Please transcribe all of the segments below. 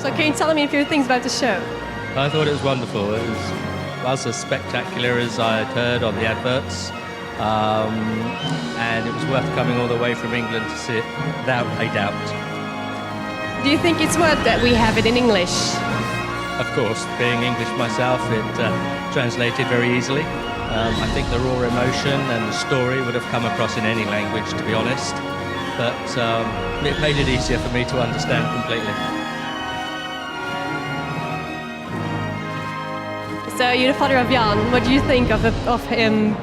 So can you tell me a few things about the show? I thought it was wonderful. It was as spectacular as I had heard on the adverts, and it was worth coming all the way from England to see it, without a doubt. Do you think it's worth that we have it in English? Of course, being English myself, it translated very easily. I think the raw emotion and the story would have come across in any language, to be honest, but it made it easier for me to understand completely. So you're the father of Jan. What do you think of him?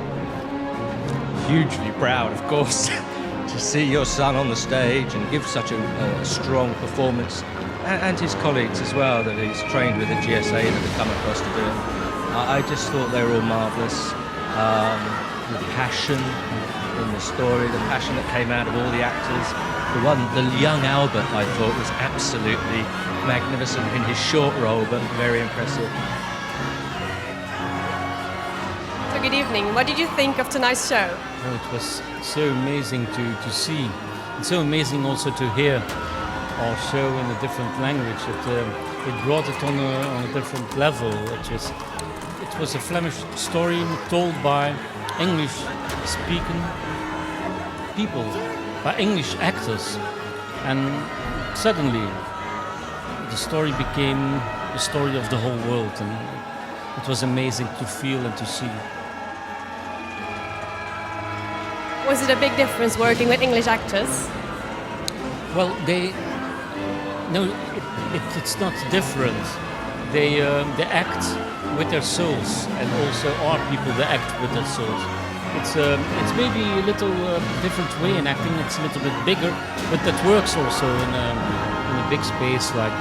Hugely proud, of course, to see your son on the stage and give such a strong performance, and his colleagues as well that he's trained with the GSA that have come across to do it. I just thought they were all marvellous. The passion in the story, the passion that came out of all the actors. The young Albert, I thought, was absolutely magnificent in his short role, but very impressive. So good evening. What did you think of tonight's show? Oh, it was so amazing to see. It's so amazing also to hear our show in a different language. It brought it on a different level. It was a Flemish story told by English-speaking people, by English actors, and suddenly the story became the story of the whole world, and it was amazing to feel and to see. Was it a big difference working with English actors? Well, it's not different. They act with their souls, and also our people, they act with their souls. It's maybe a little different way in acting. It's a little bit bigger, but that works also in a big space like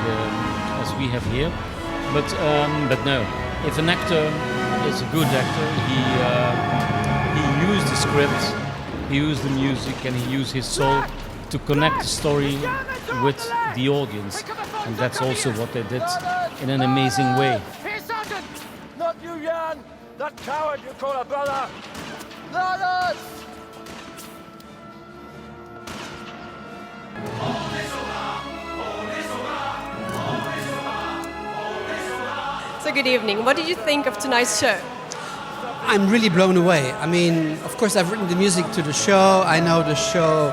as we have here. But no, if an actor is a good actor, he used the script, he used the music, and he used his soul to connect the story with the audience, and that's also what they did in an amazing way. Here, Sergeant! Not you, Jan! That coward you call a brother! Not us! So good evening. What did you think of tonight's show? I'm really blown away. I mean, of course, I've written the music to the show. I know the show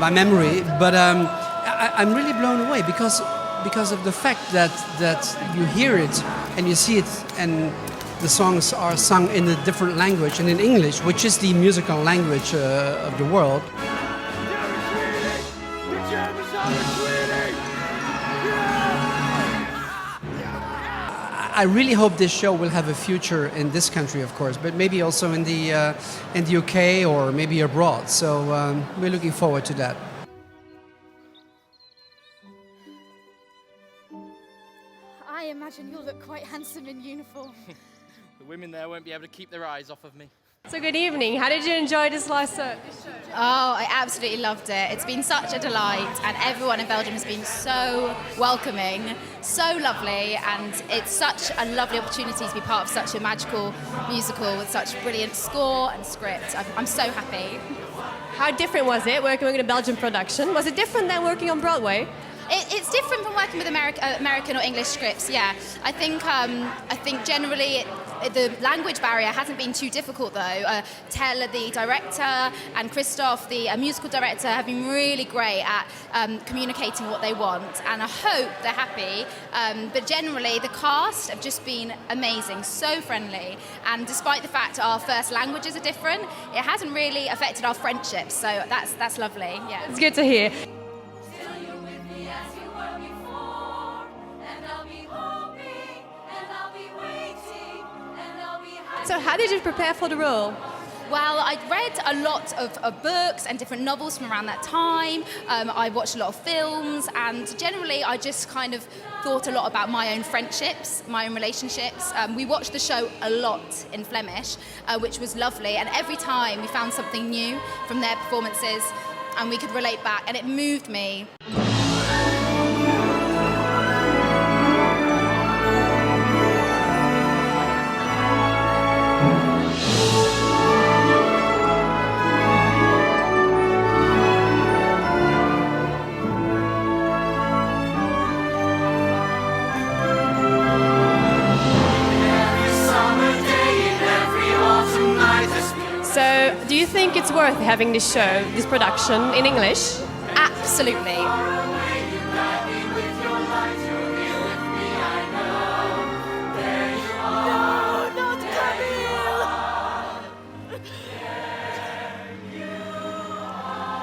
by memory, but I'm really blown away because of the fact that you hear it and you see it, and the songs are sung in a different language, and in English, which is the musical language of the world. I really hope this show will have a future in this country, of course, but maybe also in the UK or maybe abroad. So we're looking forward to that. I imagine you'll look quite handsome in uniform. The women there won't be able to keep their eyes off of me. So good evening. How did you enjoy this show? Oh, I absolutely loved it. It's been such a delight, and everyone in Belgium has been so welcoming, so lovely, and it's such a lovely opportunity to be part of such a magical musical with such brilliant score and script. I'm so happy. How different was it working with a Belgian production? Was it different than working on Broadway? It's different from working with American or English scripts, yeah. I think generally the language barrier hasn't been too difficult though. Tel, the director, and Christoph, the musical director, have been really great at communicating what they want, and I hope they're happy. But generally the cast have just been amazing, so friendly, and despite the fact our first languages are different, it hasn't really affected our friendships, so that's lovely, yeah. It's good to hear. So how did you prepare for the role? Well, I'd read a lot of books and different novels from around that time. I watched a lot of films, and generally I just kind of thought a lot about my own friendships, my own relationships. We watched the show a lot in Flemish, which was lovely, and every time we found something new from their performances and we could relate back, and it moved me. worth having this show, this production in English? Absolutely.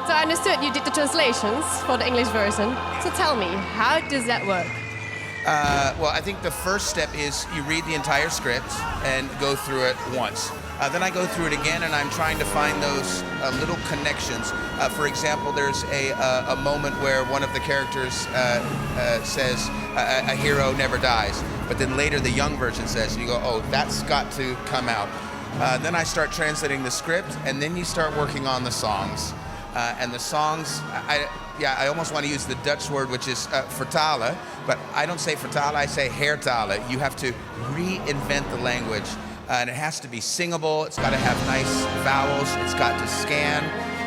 So I understood you did the translations for the English version. So tell me, how does that work? Well, I think the first step is you read the entire script and go through it once. Then I go through it again and I'm trying to find those little connections. For example, there's a moment where one of the characters says, a hero never dies. But then later the young version says, and you go, oh, that's got to come out. Then I start translating the script and then you start working on the songs. And the songs, I almost want to use the Dutch word, which is vertalen, but I don't say vertalen, I say hertalen. You have to reinvent the language, and it has to be singable, it's got to have nice vowels, it's got to scan.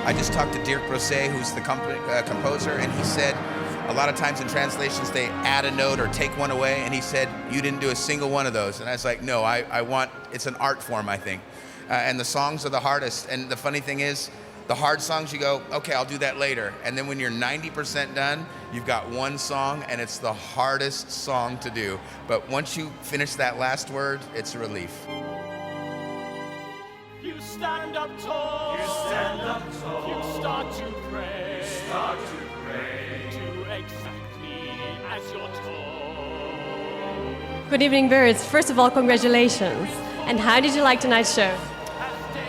I just talked to Dirk Brosset, who's the composer, and he said a lot of times in translations they add a note or take one away, and he said, you didn't do a single one of those. And I was like, no, it's an art form, I think. And the songs are the hardest, and the funny thing is, the hard songs, you go, okay, I'll do that later. And then when you're 90% done, you've got one song, and it's the hardest song to do. But once you finish that last word, it's a relief. You stand up tall. You stand up tall. You start to pray. You start to pray. Do exactly as you're told. Good evening, Birds. First of all, congratulations. And how did you like tonight's show?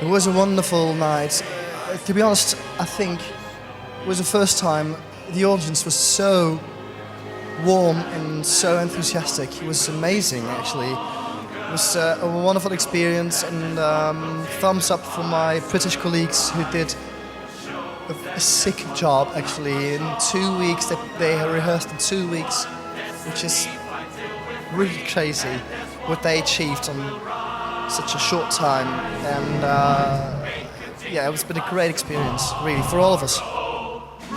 It was a wonderful night. To be honest, I think it was the first time the audience was so warm and so enthusiastic. It was amazing, actually. It was a wonderful experience, and thumbs up for my British colleagues who did a sick job, actually. In 2 weeks, they rehearsed in 2 weeks, which is really crazy what they achieved on such a short time. And yeah, it's been a great experience, really, for all of us.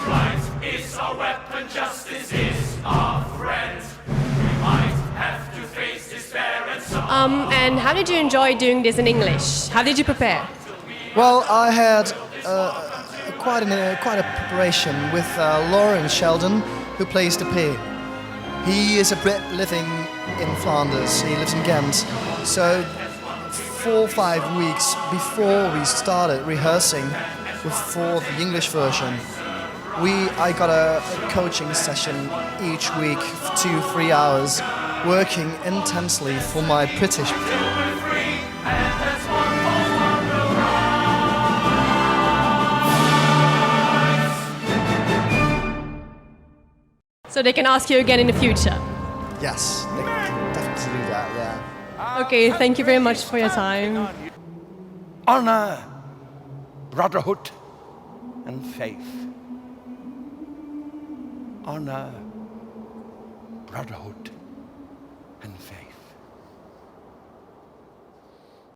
Right is our weapon, justice is our friend. We might have to face despair and so And how did you enjoy doing this in English? How did you prepare? Well, I had quite a preparation with Lauren Sheldon, who plays the P. He is a Brit living in Flanders. He lives in Ghent. So 4 or 5 weeks before we started rehearsing for the English version, I got a coaching session each week for 2-3 hours, working intensely for my British. So they can ask you again in the future. Yes, they can definitely do that, yeah. Okay, thank you very much for your time. honor, brotherhood, and faith. Honor, brotherhood, and faith.